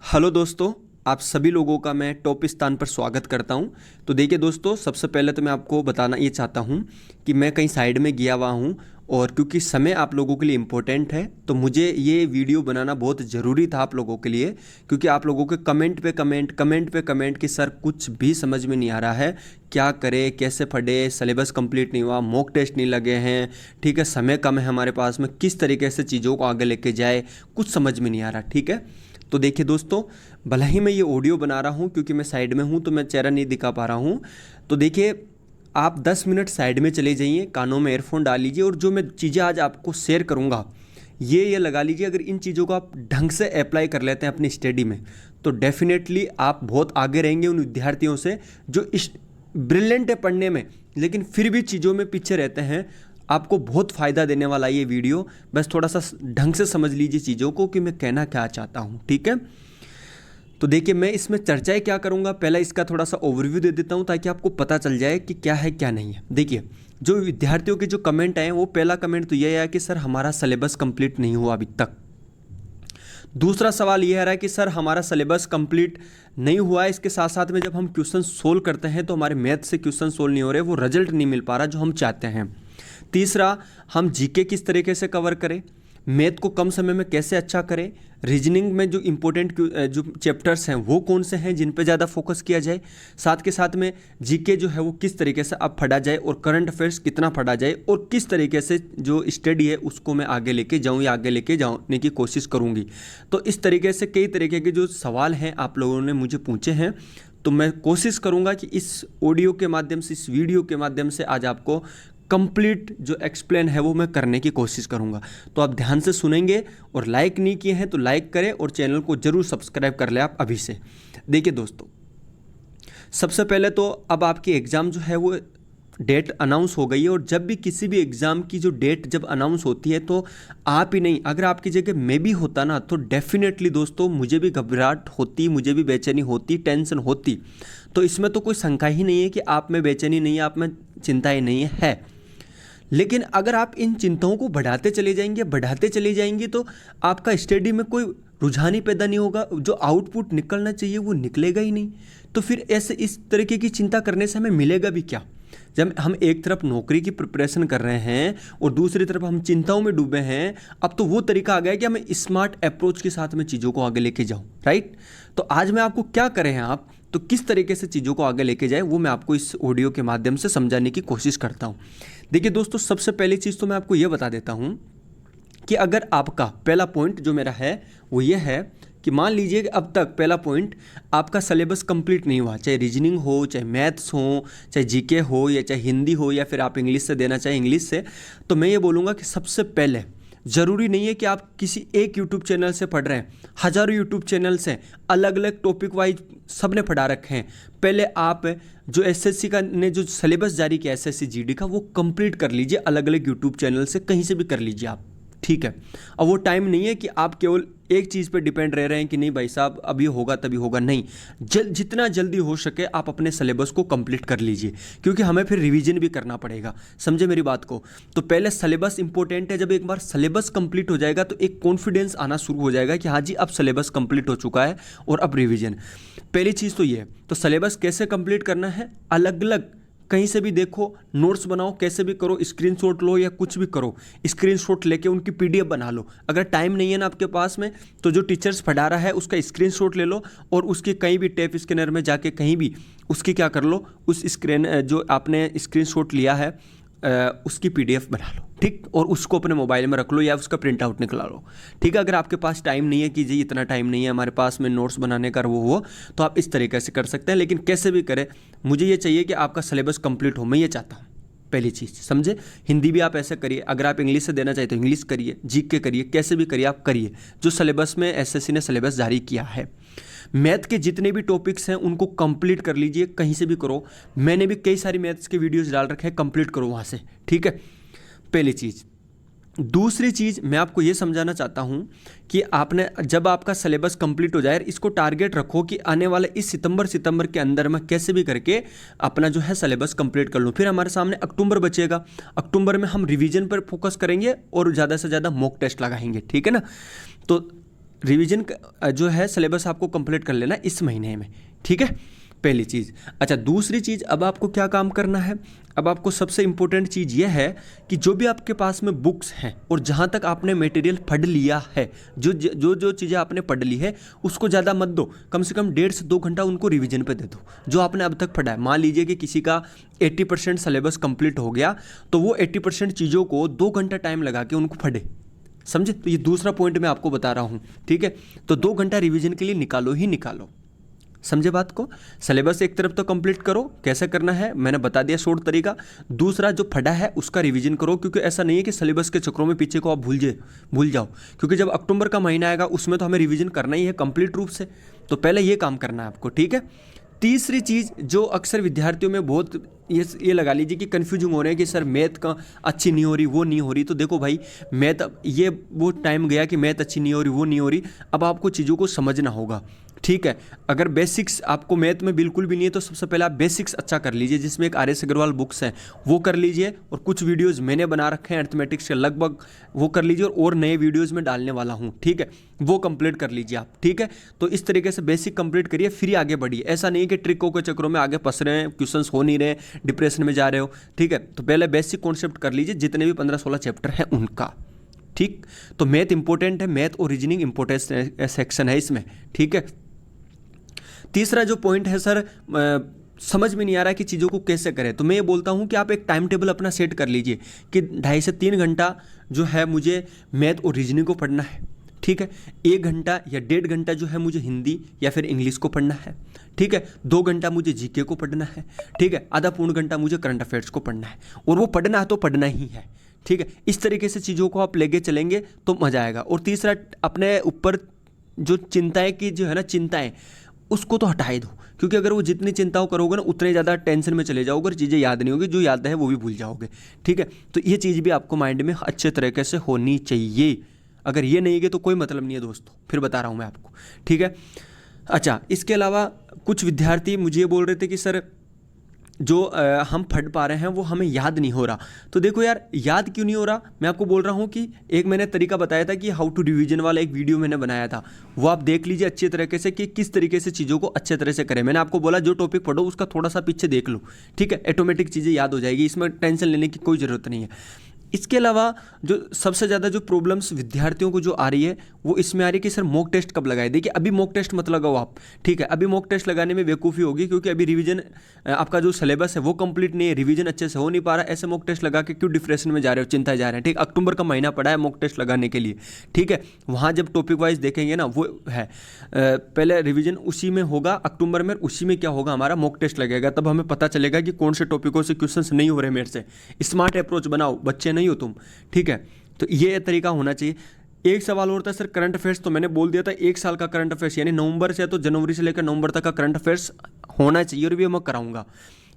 Hello दोस्तों, आप सभी लोगों का मैं टॉप स्थान पर स्वागत करता हूं। तो देखिए दोस्तों, सबसे पहले तो मैं आपको बताना ये चाहता हूं कि मैं कहीं साइड में गया हुआ हूं और क्योंकि समय आप लोगों के लिए इम्पोर्टेंट है तो मुझे ये वीडियो बनाना बहुत ज़रूरी था आप लोगों के लिए, क्योंकि आप लोगों के कमेंट पे कमेंट कि सर कुछ भी समझ में नहीं आ रहा है, क्या करें, कैसे पढ़े, सिलेबस कंप्लीट नहीं हुआ, मॉक टेस्ट नहीं लगे हैं, ठीक है, समय कम है हमारे पास में, किस तरीके से चीज़ों को आगे लेके जाए, कुछ समझ में नहीं आ रहा। ठीक है, तो देखिए दोस्तों, भला ही मैं ये ऑडियो बना रहा हूँ क्योंकि मैं साइड में हूँ तो मैं चेहरा नहीं दिखा पा रहा हूँ। तो देखिए, आप 10 मिनट साइड में चले जाइए, कानों में एयरफोन डाल लीजिए और जो मैं चीज़ें आज आपको शेयर करूँगा ये लगा लीजिए। अगर इन चीज़ों को आप ढंग से अप्लाई कर लेते हैं अपनी स्टडी में तो डेफिनेटली आप बहुत आगे रहेंगे उन विद्यार्थियों से जो इस ब्रिलियंट है पढ़ने में लेकिन फिर भी चीज़ों में पीछे रहते हैं। आपको बहुत फ़ायदा देने वाला ये वीडियो, बस थोड़ा सा ढंग से समझ लीजिए चीज़ों को कि मैं कहना क्या चाहता हूँ। ठीक है, तो देखिए मैं इसमें चर्चाएं क्या करूँगा, पहला इसका थोड़ा सा ओवरव्यू दे देता हूँ ताकि आपको पता चल जाए कि क्या है क्या नहीं है। देखिए, जो विद्यार्थियों के जो कमेंट आए वो पहला कमेंट तो ये आया कि सर हमारा सिलेबस कंप्लीट नहीं हुआ अभी तक। दूसरा सवाल ये आ रहा है कि सर हमारा सिलेबस कंप्लीट नहीं हुआ है, इसके साथ साथ में जब हम क्वेश्चन सोल्व करते हैं तो हमारे मैथ से क्वेश्चन सोल्व नहीं हो रहे, वो रिजल्ट नहीं मिल पा रहा जो हम चाहते हैं। तीसरा, हम जीके किस तरीके से कवर करें, मैथ को कम समय में कैसे अच्छा करें, रीजनिंग में जो इम्पोर्टेंट जो चैप्टर्स हैं वो कौन से हैं जिन पे ज़्यादा फोकस किया जाए, साथ के साथ में जीके जो है वो किस तरीके से अब पढ़ा जाए और करंट अफेयर्स कितना पढ़ा जाए और किस तरीके से जो स्टडी है उसको मैं आगे लेके जाऊँ या आगे लेके जाने की कोशिश करूँगी। तो इस तरीके से कई तरीके के जो सवाल हैं आप लोगों ने मुझे पूछे हैं, तो मैं कोशिश करूँगा कि इस ऑडियो के माध्यम से, इस वीडियो के माध्यम से आज आपको कंप्लीट जो एक्सप्लेन है वो मैं करने की कोशिश करूंगा। तो आप ध्यान से सुनेंगे और लाइक नहीं किए हैं तो लाइक करें और चैनल को जरूर सब्सक्राइब कर लें आप अभी से। देखिए दोस्तों, सबसे पहले तो अब आपकी एग्ज़ाम जो है वो डेट अनाउंस हो गई है और जब भी किसी भी एग्ज़ाम की जो डेट जब अनाउंस होती है तो आप ही नहीं, अगर आपकी जगह मैं भी होता ना तो डेफिनेटली दोस्तों मुझे भी घबराहट होती, मुझे भी बेचैनी होती, टेंशन होती। तो इसमें तो कोई शंका ही नहीं है कि आप में बेचैनी नहीं है, आप में चिंताएं नहीं है। लेकिन अगर आप इन चिंताओं को बढ़ाते चले जाएंगे तो आपका स्टडी में कोई रुझान ही पैदा नहीं होगा, जो आउटपुट निकलना चाहिए वो निकलेगा ही नहीं। तो फिर ऐसे इस तरीके की चिंता करने से हमें मिलेगा भी क्या, जब हम एक तरफ नौकरी की प्रिपरेशन कर रहे हैं और दूसरी तरफ हम चिंताओं में डूबे हैं। अब तो वो तरीका आ गया है कि हमें स्मार्ट अप्रोच के साथ में चीज़ों को आगे लेके जाऊं, राइट। तो आज मैं आपको क्या करें हैं आप, तो किस तरीके से चीज़ों को आगे लेके जाए वो मैं आपको इस ऑडियो के माध्यम से समझाने की कोशिश करता हूँ। देखिए दोस्तों, सबसे पहली चीज़ तो मैं आपको ये बता देता हूँ कि अगर आपका पहला पॉइंट जो मेरा है वो ये है कि मान लीजिए कि अब तक पहला पॉइंट आपका सिलेबस कंप्लीट नहीं हुआ, चाहे रीजनिंग हो, चाहे मैथ्स हो, चाहे जीके हो, या चाहे हिंदी हो, या फिर आप इंग्लिश से देना चाहे इंग्लिश से, तो मैं ये बोलूँगा कि सबसे पहले ज़रूरी नहीं है कि आप किसी एक यूट्यूब चैनल से पढ़ रहे हैं, हज़ारों यूट्यूब चैनल्स हैं, अलग अलग टॉपिक वाइज सब ने पढ़ा रखे हैं। पहले आप जो एसएससी का ने जो सिलेबस जारी किया एसएससी जीडी का वो कंप्लीट कर लीजिए, अलग अलग यूट्यूब चैनल से कहीं से भी कर लीजिए आप, ठीक है। अब वो टाइम नहीं है कि आप केवल एक चीज़ पे डिपेंड रह रहे हैं कि नहीं भाई साहब अभी होगा तभी होगा, नहीं, जितना जल्दी हो सके आप अपने सिलेबस को कंप्लीट कर लीजिए, क्योंकि हमें फिर रिवीजन भी करना पड़ेगा, समझे मेरी बात को। तो पहले सिलेबस इंपॉर्टेंट है, जब एक बार सिलेबस कंप्लीट हो जाएगा तो एक कॉन्फिडेंस आना शुरू हो जाएगा कि हाँ जी अब सिलेबस कंप्लीट हो चुका है और अब रिवीजन। पहली चीज़ तो ये है। तो सिलेबस कैसे कंप्लीट करना है, अलग अलग कहीं से भी देखो, नोट्स बनाओ, कैसे भी करो, स्क्रीनशॉट लो या कुछ भी करो, स्क्रीनशॉट लेके उनकी पीडीएफ बना लो। अगर टाइम नहीं है ना आपके पास में तो जो टीचर्स पढ़ा रहा है उसका स्क्रीनशॉट ले लो और उसकी कहीं भी टेप स्कैनर में जाके कहीं भी उसकी क्या कर लो, उस स्क्रीन जो आपने स्क्रीनशॉट लिया है उसकी पीडीएफ बना लो, ठीक, और उसको अपने मोबाइल में रख लो या उसका प्रिंट आउट निकला लो, ठीक है। अगर आपके पास टाइम नहीं है कि जी इतना टाइम नहीं है हमारे पास में नोट्स बनाने का वो हो, तो आप इस तरीके से कर सकते हैं। लेकिन कैसे भी करें, मुझे ये चाहिए कि आपका सिलेबस कंप्लीट हो, मैं ये चाहता हूँ। पहली चीज़ समझे, हिंदी भी आप ऐसे करिए, अगर आप इंग्लिश से देना चाहते हो इंग्लिश करिए, जीके करिए, कैसे भी करिए आप करिए जो सिलेबस में एसएससी ने सिलेबस जारी किया है। मैथ के जितने भी टॉपिक्स हैं उनको कंप्लीट कर लीजिए, कहीं से भी करो, मैंने भी कई सारी मैथ्स के वीडियोस डाल रखे हैं, कंप्लीट करो वहाँ से, ठीक है, पहली चीज़। दूसरी चीज़ मैं आपको ये समझाना चाहता हूँ कि आपने जब आपका सिलेबस कंप्लीट हो जाए इसको टारगेट रखो कि आने वाले इस सितंबर के अंदर मैं कैसे भी करके अपना जो है सिलेबस कंप्लीट कर लूँ। फिर हमारे सामने अक्टूबर बचेगा, अक्टूबर में हम रिवीजन पर फोकस करेंगे और ज़्यादा से ज़्यादा मॉक टेस्ट लगाएंगे, ठीक है ना। तो रिवीजन जो है सिलेबस आपको कंप्लीट कर लेना इस महीने में, ठीक है, पहली चीज़। अच्छा, दूसरी चीज़, अब आपको क्या काम करना है, अब आपको सबसे इम्पोर्टेंट चीज़ यह है कि जो भी आपके पास में बुक्स हैं और जहाँ तक आपने मटेरियल पढ़ लिया है, जो चीज़ें आपने पढ़ ली है उसको ज़्यादा मत दो, कम से कम 1.5 से 2 घंटा उनको रिवीजन पे दे दो जो आपने अब तक पढ़ा है। मान लीजिए कि किसी का 80% सिलेबस कंप्लीट हो गया, तो वो 80% चीज़ों को 2 घंटा टाइम लगा के उनको पढ़े, समझे। तो ये दूसरा पॉइंट मैं आपको बता रहा हूँ, ठीक है। तो 2 घंटा रिवीजन के लिए निकालो ही निकालो, समझे बात को। सिलेबस एक तरफ तो कंप्लीट करो, कैसे करना है मैंने बता दिया शॉर्ट तरीका। दूसरा जो पढ़ा है उसका रिवीजन करो, क्योंकि ऐसा नहीं है कि सिलेबस के चक्रों में पीछे को आप भूल जाओ, क्योंकि जब अक्टूबर का महीना आएगा उसमें तो हमें रिवीजन करना ही है कंप्लीट रूप से। तो पहले ये काम करना है आपको, ठीक है। तीसरी चीज़ जो अक्सर विद्यार्थियों में बहुत ये लगा लीजिए कि कन्फ्यूजिंग हो रहे हैं कि सर मैथ का अच्छी नहीं हो रही, वो नहीं हो रही। तो देखो भाई, मैथ, ये वो टाइम गया कि मैथ अच्छी नहीं हो रही, वो नहीं हो रही। अब आपको चीज़ों को समझना होगा, ठीक है। अगर बेसिक्स आपको मैथ में बिल्कुल भी नहीं है तो सबसे पहले आप बेसिक्स अच्छा कर लीजिए, जिसमें एक आर एस अग्रवाल बुक्स हैं वो कर लीजिए, और कुछ वीडियोस मैंने बना रखे हैं अर्थमेटिक्स के लगभग, वो कर लीजिए, और नए वीडियोस में डालने वाला हूँ, ठीक है, वो कंप्लीट कर लीजिए आप, ठीक है। तो इस तरीके से बेसिक कंप्लीट करिए, फिर आगे बढ़िए। ऐसा नहीं कि ट्रिकों के चक्रों में आगे फंस रहे हैं, क्वेश्चंस हो नहीं रहे, डिप्रेशन में जा रहे हो, ठीक है। तो पहले बेसिक कॉन्सेप्ट कर लीजिए, जितने भी 15-16 चैप्टर हैं उनका, ठीक। तो मैथ इंपॉर्टेंट है, मैथ और रीजनिंग इंपॉर्टेंट सेक्शन है इसमें, ठीक है। तीसरा जो पॉइंट है सर, समझ में नहीं आ रहा कि चीज़ों को कैसे करें, तो मैं ये बोलता हूँ कि आप एक टाइम टेबल अपना सेट कर लीजिए कि 2.5 से 3 घंटा जो है मुझे मैथ और रीजनिंग को पढ़ना है, ठीक है। 1 घंटा या 1.5 घंटा जो है मुझे हिंदी या फिर इंग्लिश को पढ़ना है, ठीक है। 2 घंटा मुझे जीके को पढ़ना है, ठीक है। आधा पौन घंटा मुझे करंट अफेयर्स को पढ़ना है, और वो पढ़ना है तो पढ़ना ही है, ठीक है। इस तरीके से चीज़ों को आप लेके चलेंगे तो मज़ा आएगा। और तीसरा, अपने ऊपर जो चिंताएं की जो है ना, चिंताएं उसको तो हटा ही दो, क्योंकि अगर वो जितनी चिंताओं करोगे ना उतने ज़्यादा टेंशन में चले जाओगे और चीज़ें याद नहीं होगी, जो याद है वो भी भूल जाओगे, ठीक है। तो ये चीज़ भी आपको माइंड में अच्छे तरीके से होनी चाहिए। अगर ये नहीं है तो कोई मतलब नहीं है दोस्तों, फिर बता रहा हूँ मैं आपको, ठीक है। अच्छा, इसके अलावा कुछ विद्यार्थी मुझे बोल रहे थे कि सर जो हम पढ़ पा रहे हैं वो हमें याद नहीं हो रहा। तो देखो यार, याद क्यों नहीं हो रहा, मैं आपको बोल रहा हूँ कि एक मैंने तरीका बताया था कि हाउ टू रिवीजन वाला एक वीडियो मैंने बनाया था, वो आप देख लीजिए अच्छे तरीके से कि किस तरीके से चीज़ों को अच्छे तरह से करें। मैंने आपको बोला जो टॉपिक पढ़ो उसका थोड़ा सा पीछे देख लो, ठीक है, ऑटोमेटिक चीज़ें याद हो जाएगी, इसमें टेंशन लेने की कोई ज़रूरत नहीं है। इसके अलावा जो सबसे ज़्यादा जो प्रॉब्लम्स विद्यार्थियों को जो आ रही है वो इसमें आ रही है कि सर मॉक टेस्ट कब लगाए। देखिए, अभी मॉक टेस्ट मत लगाओ आप, ठीक है। अभी मॉक टेस्ट लगाने में बेवकूफ़ी होगी, क्योंकि अभी रिवीजन आपका जो सिलेबस है वो कंप्लीट नहीं है, रिवीजन अच्छे से हो नहीं पा रहा है। ऐसे मॉक टेस्ट लगा के क्यों डिप्रेशन में जा रहे हो, चिंताएं जा रहे हैं, ठीक। अक्टूबर का महीना पड़ा है मॉक टेस्ट लगाने के लिए, ठीक है। वहाँ जब टॉपिक वाइज देखेंगे ना, वो है पहले रिवीजन उसी में होगा अक्टूबर में, उसी में क्या होगा, हमारा मॉक टेस्ट लगेगा, तब हमें पता चलेगा कि कौन से टॉपिकों से क्वेश्चन नहीं हो रहे मेरे से। स्मार्ट अप्रोच बनाओ, बच्चे नहीं हो तुम, ठीक है। तो ये तरीका होना चाहिए। एक सवाल और था सर, करंट अफेयर्स, तो मैंने बोल दिया था 1 साल का करंट अफेयर्स, यानी नवंबर से तो जनवरी से लेकर नवंबर तक का करंट अफेयर्स होना चाहिए, और भी मैं कराऊंगा।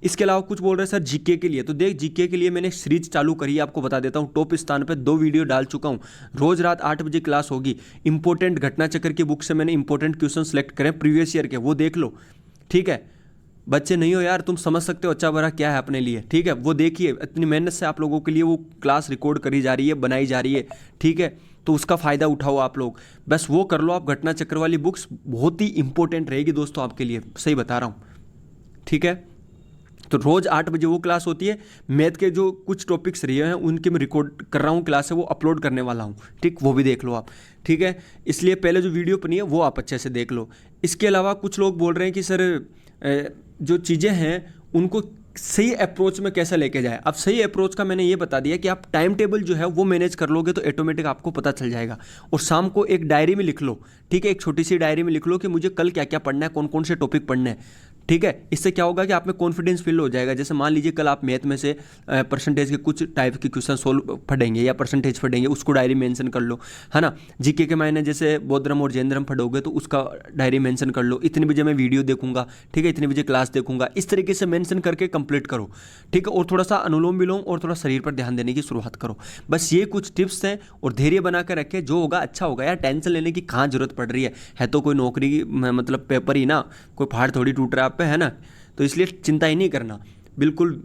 इसके अलावा कुछ बोल रहे हैं सर जीके के लिए, तो देख जीके के लिए मैंने सीरीज चालू करी है, आपको बता देता हूँ। टॉप स्थान पे 2 वीडियो डाल चुका हूँ, रोज रात 8 बजे क्लास होगी। इंपॉर्टेंट घटना चक्र की बुक से मैंने इंपॉर्टेंट क्वेश्चन सेलेक्ट करें प्रीवियस ईयर के, वो देख लो, ठीक है। बच्चे नहीं हो यार, तुम समझ सकते हो अच्छा बुरा क्या है अपने लिए, ठीक है। वो देखिए, इतनी मेहनत से आप लोगों के लिए वो क्लास रिकॉर्ड करी जा रही है, बनाई जा रही है, ठीक है। तो उसका फ़ायदा उठाओ आप लोग, बस वो कर लो आप। घटना चक्र वाली बुक्स बहुत ही इंपॉर्टेंट रहेगी दोस्तों आपके लिए, सही बता रहा हूँ, ठीक है। तो रोज़ 8 बजे वो क्लास होती है। मैथ के जो कुछ टॉपिक्स रहे हैं उनके मैं रिकॉर्ड कर रहा हूँ क्लास है, वो अपलोड करने वाला हूँ, ठीक, वो भी देख लो आप, ठीक है। इसलिए पहले जो वीडियो बनी है वो आप अच्छे से देख लो। इसके अलावा कुछ लोग बोल रहे हैं कि सर जो चीज़ें हैं उनको सही अप्रोच में कैसे लेके जाए। अब सही अप्रोच का मैंने ये बता दिया कि आप टाइम टेबल जो है वो मैनेज कर लोगे तो ऑटोमेटिक आपको पता चल जाएगा। और शाम को एक डायरी में लिख लो, ठीक है, एक छोटी सी डायरी में लिख लो कि मुझे कल क्या क्या पढ़ना है, कौन कौन से टॉपिक पढ़ने हैं, ठीक है। इससे क्या होगा कि आप में कॉन्फिडेंस फील हो जाएगा। जैसे मान लीजिए कल आप मैथ में से परसेंटेज के कुछ टाइप के क्वेश्चन सोल्व पढ़ेंगे या परसेंटेज पढ़ेंगे, उसको डायरी मेंशन कर लो, है ना। जीके के मायने जैसे बौद्धरम और जैन धर्म पढ़ोगे तो उसका डायरी मेंशन कर लो, इतने बजे मैं वीडियो देखूंगा, ठीक है, इतने बजे क्लास देखूंगा, इस तरीके से मेंशन करके कंप्लीट करो, ठीक है। और थोड़ा सा अनुलोम विलोम और थोड़ा शरीर पर ध्यान देने की शुरुआत करो। बस ये कुछ टिप्स हैं, और धैर्य बना कर रखें, जो होगा अच्छा होगा यार। टेंशन लेने की कहाँ जरूरत पड़ रही है तो कोई नौकरी की मतलब पेपर ही ना, कोई पहाड़ थोड़ी टूट रहा है आप पे, है ना। तो इसलिए चिंता ही नहीं करना, बिल्कुल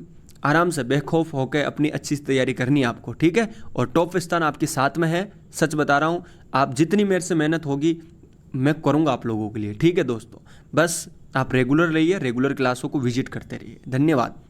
आराम से बेखौफ होकर अपनी अच्छी से तैयारी करनी है आपको, ठीक है। और टॉप स्थान आपके साथ में है, सच बता रहा हूँ। आप जितनी मेरे से मेहनत होगी मैं करूँगा आप लोगों के लिए, ठीक है दोस्तों। बस आप रेगुलर रहिए, रेगुलर क्लासों को विजिट करते रहिए। धन्यवाद।